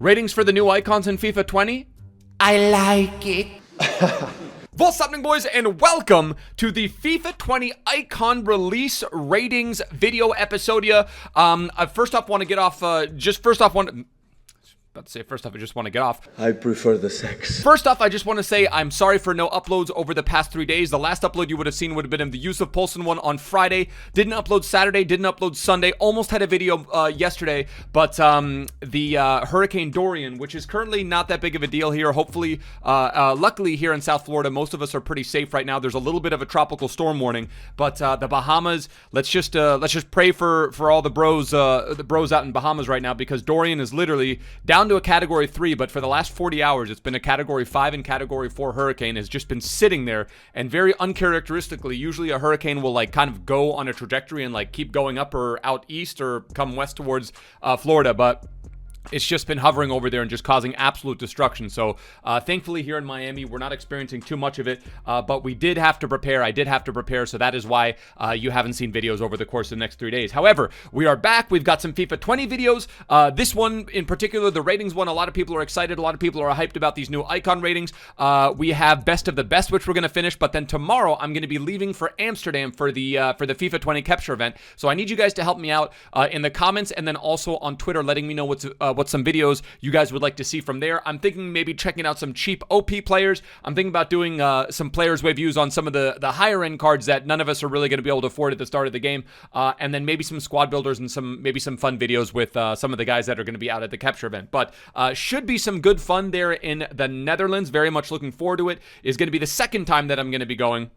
Ratings for the new icons in FIFA 20? I like it. What's happening, boys, and welcome to the FIFA 20 icon release ratings video episodia. First off, want to get off, I just want to get off. I prefer the sex. First off, I just want to say I'm sorry for no uploads over the past 3 days. The last upload you would have seen would have been the Yusuf Poulsen one on Friday. Didn't upload Saturday, didn't upload Sunday. Almost had a video yesterday, but the Hurricane Dorian, which is currently not that big of a deal here. Hopefully, luckily here in South Florida, most of us are pretty safe right now. There's a little bit of a tropical storm warning, but the Bahamas, let's just pray for all the bros out in Bahamas right now, because Dorian is literally down to a category 3, but for the last 40 hours it's been a category 5 and category 4 hurricane. Has just been sitting there, and very uncharacteristically, usually a hurricane will like kind of go on a trajectory and like keep going up or out east or come west towards Florida, but it's just been hovering over there and just causing absolute destruction. So thankfully here in Miami, we're not experiencing too much of it, but we did have to prepare. I did have to prepare, so that is why you haven't seen videos over the course of the next 3 days. However, we are back. We've got some FIFA 20 videos. This one in particular, the ratings one, a lot of people are excited. A lot of people are hyped about these new icon ratings. We have best of the best, which we're going to finish, but then tomorrow I'm going to be leaving for Amsterdam for the FIFA 20 capture event. So I need you guys to help me out in the comments, and then also on Twitter, letting me know what some videos you guys would like to see from there. I'm thinking maybe checking out some cheap OP players. I'm thinking about doing some players reviews on some of the higher end cards that none of us are really going to be able to afford at the start of the game, and then maybe some squad builders and maybe some fun videos with some of the guys that are going to be out at the capture event. But should be some good fun there in the Netherlands. Very much looking forward to it. It's going to be the second time that I'm going to be going.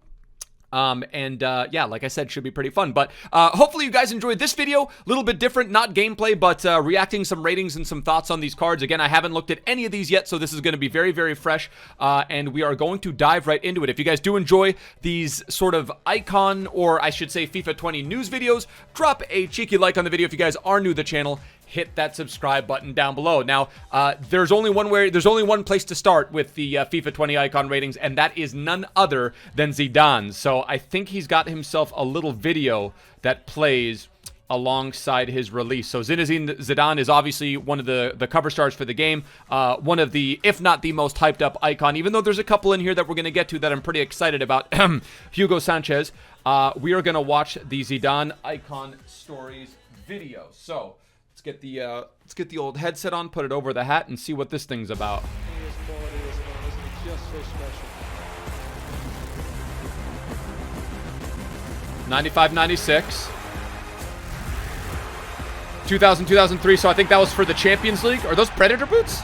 Yeah, like I said, should be pretty fun. But hopefully you guys enjoyed this video. A little bit different, not gameplay, but reacting some ratings and some thoughts on these cards. Again, I haven't looked at any of these yet, so this is going to be very, very fresh. And we are going to dive right into it. If you guys do enjoy these sort of icon, or I should say FIFA 20 news videos, drop a cheeky like on the video. If you guys are new to the channel, hit that subscribe button down below. Now, there's only one place to start with the FIFA 20 icon ratings, and that is none other than Zidane. So I think he's got himself a little video that plays alongside his release. So Zinedine Zidane is obviously one of the cover stars for the game, one of the, if not the most hyped up icon, even though there's a couple in here that we're going to get to that I'm pretty excited about. Hugo Sanchez. We are going to watch the Zidane icon stories video. So let's get the old headset on, put it over the hat, and see what this thing's about. 95, 96, 2000, 2003. So I think that was for the Champions League. Are those Predator boots?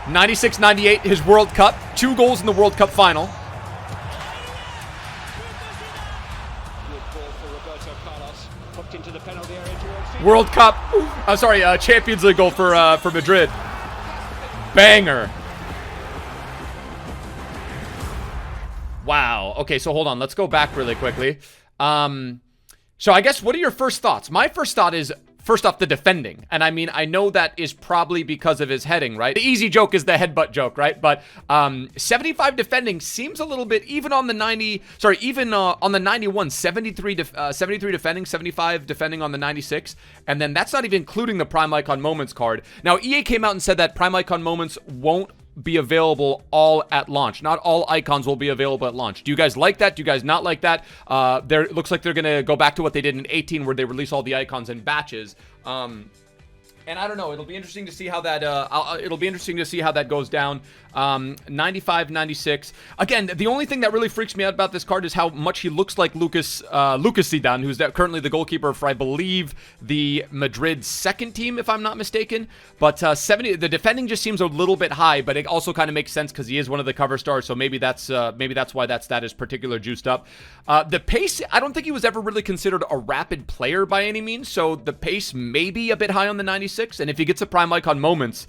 96, 98, his World Cup. 2 goals in the World Cup final. World Cup, Champions League goal for Madrid. Banger. Wow. Okay, so hold on. Let's go back really quickly. So I guess, what are your first thoughts? My first thought is, first off, the defending. And I mean, I know that is probably because of his heading, right? The easy joke is the headbutt joke, right? But 75 defending seems a little bit, even on the 90, sorry, even on the 91, 73 defending, 75 defending on the 96. And then that's not even including the Prime Icon Moments card. Now, EA came out and said that Prime Icon Moments won't be available all at launch. Not all icons will be available at launch. Do you guys like that? Do you guys not like that? It looks like they're going to go back to what they did in 18, where they release all the icons in batches. And I don't know. It'll be interesting to see how that. It'll be interesting to see how that goes down. 95, 96. Again, the only thing that really freaks me out about this card is how much he looks like Lucas Zidane, who's currently the goalkeeper for, I believe, the Madrid second team, if I'm not mistaken. But 70, the defending just seems a little bit high, but it also kind of makes sense because he is one of the cover stars. So maybe that's why that stat is particular juiced up. The pace, I don't think he was ever really considered a rapid player by any means. So the pace may be a bit high on the 96. And if he gets a Prime Icon Moments,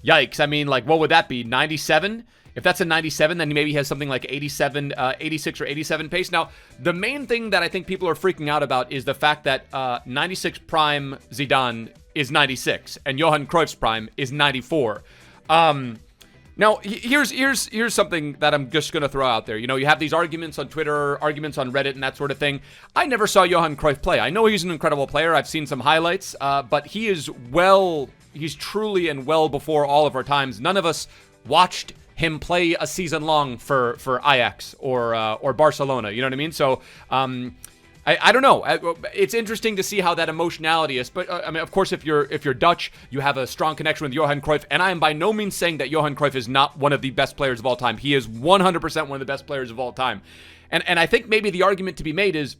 yikes. I mean, like, what would that be? 97? If that's a 97, then maybe he has something like 87, 86 or 87 pace. Now, the main thing that I think people are freaking out about is the fact that 96 Prime Zidane is 96 and Johan Cruyff's Prime is 94. Now, here's something that I'm just going to throw out there. You know, you have these arguments on Twitter, arguments on Reddit, and that sort of thing. I never saw Johan Cruyff play. I know he's an incredible player. I've seen some highlights, but he is well he's truly and well before all of our times. None of us watched him play a season long for Ajax or Barcelona. You know what I mean? So I don't know. It's interesting to see how that emotionality is. But I mean, of course, if you're Dutch, you have a strong connection with Johan Cruyff. And I am by no means saying that Johan Cruyff is not one of the best players of all time. He is 100% one of the best players of all time. And I think maybe the argument to be made is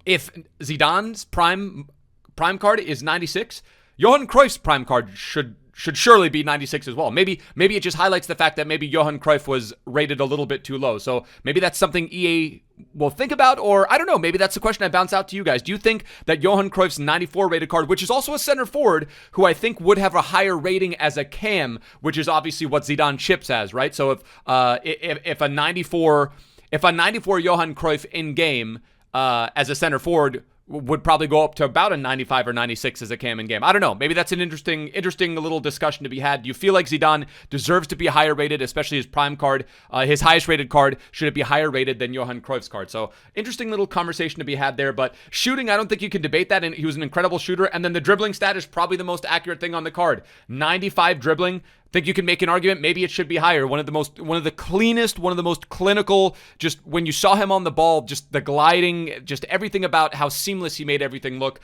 if Zidane's prime card is 96, Johan Cruyff's prime card should surely be 96 as well. Maybe it just highlights the fact that maybe Johan Cruyff was rated a little bit too low. So maybe that's something EA will think about, or I don't know, maybe that's the question I bounce out to you guys. Do you think that Johan Cruyff's 94 rated card, which is also a center forward, who I think would have a higher rating as a cam, which is obviously what Zidane chips as, right? So if a 94 Johan Cruyff in game as a center forward would probably go up to about a 95 or 96 as a cam in game. I don't know. Maybe that's an interesting little discussion to be had. Do you feel like Zidane deserves to be higher rated, especially his prime card, his highest rated card? Should it be higher rated than Johan Cruyff's card? So interesting little conversation to be had there. But shooting, I don't think you can debate that. And he was an incredible shooter. And then the dribbling stat is probably the most accurate thing on the card. 95 dribbling. Think you can make an argument maybe it should be higher. One of the cleanest, one of the most clinical, just when you saw him on the ball, just the gliding, just everything about how seamless he made everything look,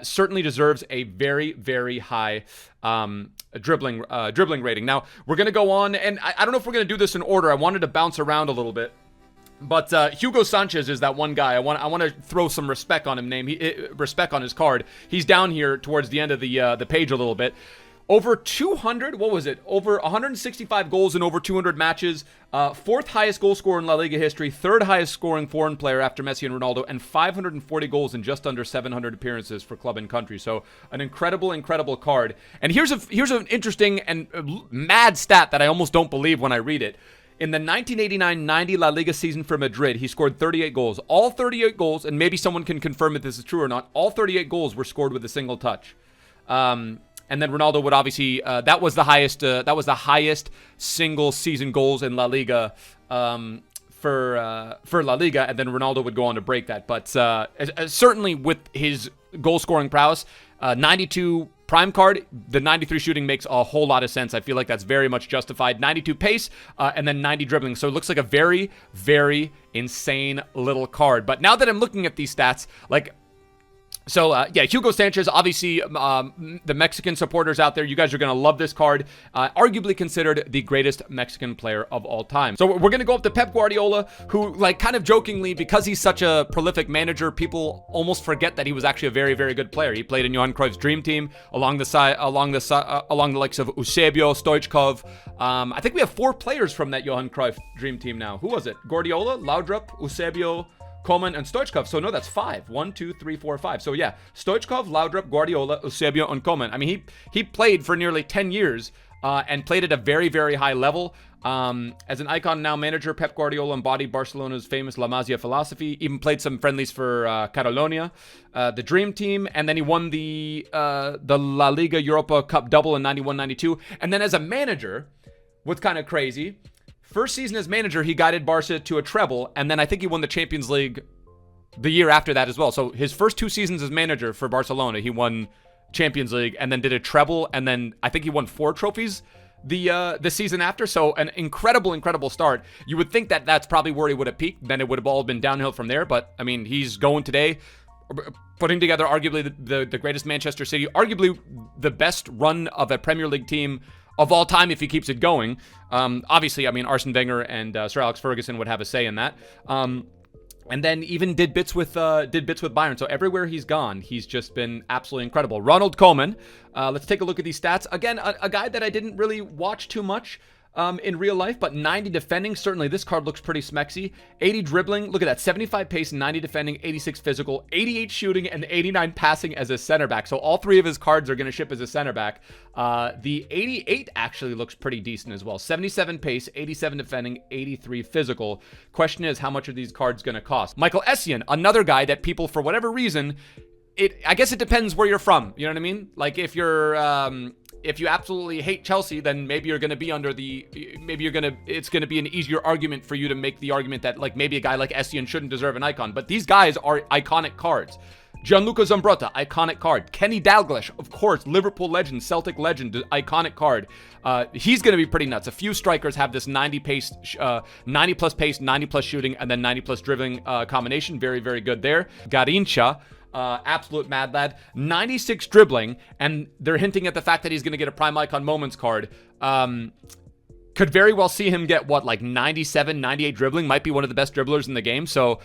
certainly deserves a very, very high dribbling rating. Now we're gonna go on, and I don't know if we're gonna do this in order. I wanted to bounce around a little bit. But Hugo Sanchez is that one guy. I want to throw some respect on him. Respect on his card. He's down here towards the end of the page a little bit. Over 200, what was it? Over 165 goals in over 200 matches. Fourth highest goal scorer in La Liga history. Third highest scoring foreign player after Messi and Ronaldo. And 540 goals in just under 700 appearances for club and country. So an incredible card. And here's an interesting and mad stat that I almost don't believe when I read it. In the 1989-90 La Liga season for Madrid, he scored 38 goals. All 38 goals, and maybe someone can confirm if this is true or not, all 38 goals were scored with a single touch. And then Ronaldo would obviously that was the highest single season goals in La Liga for La Liga, and then Ronaldo would go on to break that. But certainly with his goal scoring prowess, 92 prime card, the 93 shooting makes a whole lot of sense. I feel like that's very much justified. 92 pace and then 90 dribbling. So it looks like a very, very insane little card. But now that I'm looking at these stats, like. So, yeah, Hugo Sanchez, obviously, the Mexican supporters out there, you guys are going to love this card. Arguably considered the greatest Mexican player of all time. So, we're going to go up to Pep Guardiola, who, like, kind of jokingly, because he's such a prolific manager, people almost forget that he was actually a very, very good player. He played in Johan Cruyff's dream team along the likes of Eusebio, Stoichkov. I think we have 4 players from that Johan Cruyff dream team now. Who was it? Guardiola, Laudrup, Eusebio, Koeman, and Stoichkov. So no, that's 5. 1, 2, 3, 4, 5. So yeah, Stoichkov, Laudrup, Guardiola, Eusebio, and Koeman. I mean, he played for nearly 10 years and played at a very, very high level. As an icon now manager, Pep Guardiola embodied Barcelona's famous La Masia philosophy. Even played some friendlies for Catalonia, the Dream Team, and then he won the La Liga Europa Cup double in 91-92. And then as a manager, what's kind of crazy, first season as manager, he guided Barca to a treble, and then I think he won the Champions League the year after that as well. So his first 2 seasons as manager for Barcelona, he won Champions League and then did a treble, and then I think he won 4 trophies the season after. So an incredible start. You would think that that's probably where he would have peaked. Then it would have all been downhill from there. But I mean, he's going today, putting together arguably the greatest Manchester City, arguably the best run of a Premier League team of all time if he keeps it going. Obviously, I mean, Arsene Wenger and Sir Alex Ferguson would have a say in that. And then even did bits with Bayern. So everywhere he's gone, he's just been absolutely incredible. Ronald Koeman. Let's take a look at these stats. Again, a guy that I didn't really watch too much in real life, but 90 defending. Certainly this card looks pretty smexy. 80 dribbling. Look at that. 75 pace, 90 defending, 86 physical, 88 shooting, and 89 passing as a center back. So all 3 of his cards are going to ship as a center back. The 88 actually looks pretty decent as well. 77 pace, 87 defending, 83 physical. Question is, how much are these cards going to cost? Michael Essien, another guy that people, for whatever reason, I guess it depends where you're from. You know what I mean? Like if you absolutely hate Chelsea, then maybe you're going to be it's going to be an easier argument for you to make the argument that like maybe a guy like Essien shouldn't deserve an icon. But these guys are iconic cards. Gianluca Zambrotta, iconic card. Kenny Dalglish, of course, Liverpool legend, Celtic legend, iconic card. He's going to be pretty nuts. A few strikers have this 90 pace, 90 plus pace, 90 plus shooting, and then 90 plus dribbling combination. Very, very good there. Garincha, absolute mad lad. 96 dribbling, and they're hinting at the fact that he's going to get a Prime Icon Moments card. Could very well see him get, what, like 97, 98 dribbling. Might be one of the best dribblers in the game. So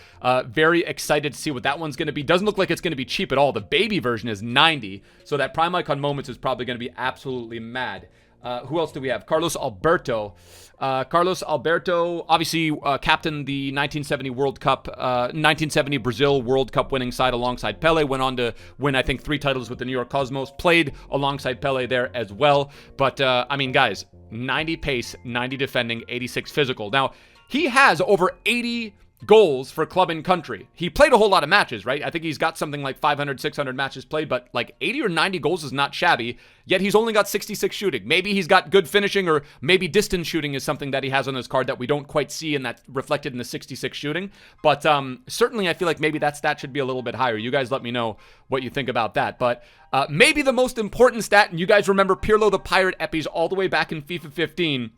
very excited to see what that one's going to be. Doesn't look like it's going to be cheap at all. The baby version is 90. So that Prime Icon Moments is probably going to be absolutely mad. Who else do we have? Carlos Alberto. Carlos Alberto, obviously captained the 1970 World Cup, 1970 Brazil World Cup winning side alongside Pele. Went on to win, I think, 3 titles with the New York Cosmos. Played alongside Pele there as well. But, I mean, guys, 90 pace, 90 defending, 86 physical. Now, he has over 80 goals for club and country. He played a whole lot of matches, right? I think he's got something like 500, 600 matches played, but like 80 or 90 goals is not shabby, yet he's only got 66 shooting. Maybe he's got good finishing, or maybe distance shooting is something that he has on his card that we don't quite see, and that's reflected in the 66 shooting. But certainly I feel like maybe that stat should be a little bit higher. You guys let me know what you think about that. But maybe the most important stat, and you guys remember Pirlo the Pirate Eppies all the way back in FIFA 15,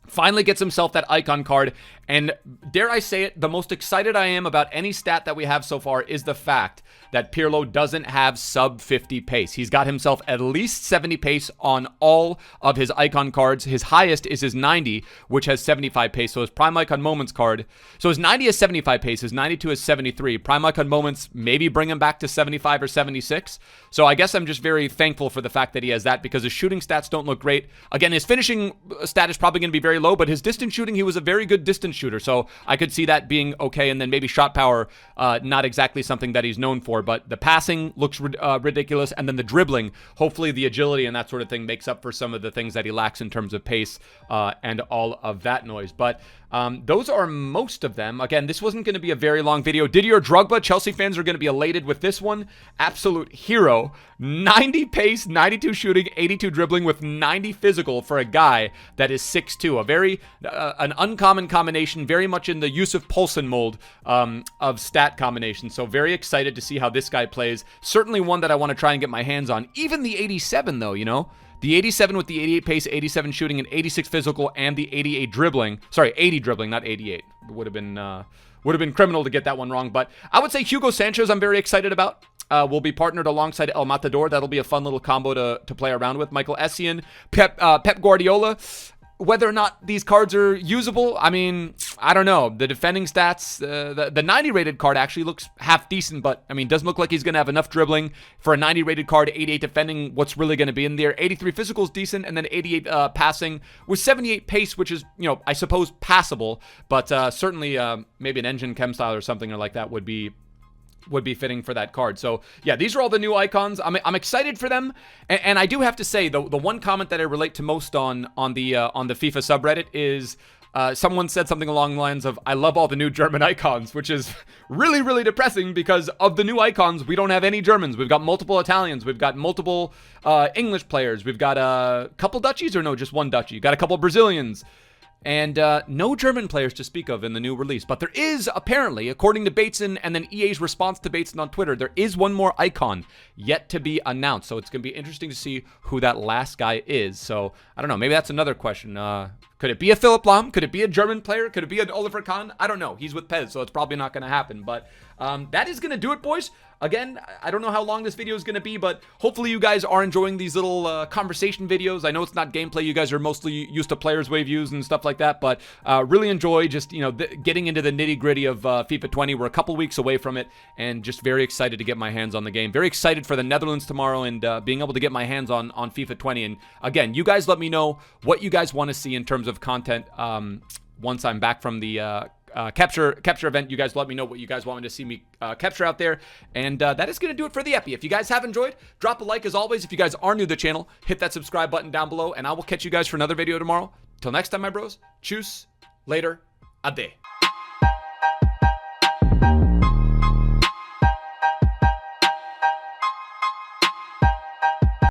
finally gets himself that icon card, and dare I say it, the most excited I am about any stat that we have so far is the fact that Pirlo doesn't have sub 50 pace. He's got himself at least 70 pace on all of his icon cards. His highest is his 90, which has 75 pace. So his Prime Icon Moments card, so his 90 is 75 pace, his 92 is 73. Prime Icon Moments maybe bring him back to 75 or 76. So I guess I'm just very thankful for the fact that he has that, because his shooting stats don't look great. Again, his finishing stat is probably going to be very low, but his distance shooting, he was a very good distance shooter, so I could see that being okay. And then maybe shot power, not exactly something that he's known for, but the passing looks ridiculous, and then the dribbling, hopefully the agility and that sort of thing makes up for some of the things that he lacks in terms of pace and all of that noise. But those are most of them. Again, this wasn't going to be a very long video. Didier Drogba, Chelsea fans are going to be elated with this one. Absolute hero. 90 pace, 92 shooting, 82 dribbling with 90 physical for a guy that is 6'2". A very, an uncommon combination, very much in the Yusuf Poulsen mold of stat combination. So very excited to see how this guy plays. Certainly one that I want to try and get my hands on. Even the 87 though, you know? The 87 with the 88 pace, 87 shooting, and 86 physical, and the 88 dribbling. Sorry, 80 dribbling, not 88. Would have been criminal to get that one wrong. But I would say Hugo Sanchez I'm very excited about. Will be partnered alongside El Matador. That'll be a fun little combo to play around with. Michael Essien, Pep Guardiola. Whether or not these cards are usable, I mean, I don't know. The defending stats, the 90 rated card actually looks half decent, but I mean, doesn't look like he's going to have enough dribbling for a 90 rated card. 88 defending, what's really going to be in there? 83 physical is decent, and then 88 passing with 78 pace, which is, you know, I suppose passable, but certainly maybe an engine chem style or something like that would be fitting for that card. So yeah, these are all the new icons. I'm excited for them, and I do have to say the one comment that I relate to most on the FIFA subreddit is someone said something along the lines of, I love all the new German icons, which is really, really depressing, because of the new icons we don't have any Germans. We've got multiple Italians, we've got multiple English players, we've got a couple Dutchies, or no, just one Dutchie, got a couple Brazilians, and no German players to speak of in the new release. But there is, apparently, according to Bateson and then EA's response to Bateson on Twitter, there is one more icon yet to be announced. So it's going to be interesting to see who that last guy is. So, I don't know. Maybe that's another question. Could it be a Philipp Lahm? Could it be a German player? Could it be an Oliver Kahn? I don't know. He's with Pez, so it's probably not going to happen. But that is going to do it, boys. Again, I don't know how long this video is going to be, but hopefully you guys are enjoying these little conversation videos. I know it's not gameplay. You guys are mostly used to players' wave views and stuff like that, but really enjoy just, you know, getting into the nitty-gritty of FIFA 20. We're a couple weeks away from it, and just very excited to get my hands on the game. Very excited for the Netherlands tomorrow, and being able to get my hands on FIFA 20. And again, you guys let me know what you guys want to see in terms of content once I'm back from the capture event. You guys let me know what you guys want me to see me capture out there, and that is going to do it for the Epi. If you guys have enjoyed, drop a like as always. If you guys are new to the channel, hit that subscribe button down below, and I will catch you guys for another video tomorrow. Till next time, my bros, tschüss, later, ade.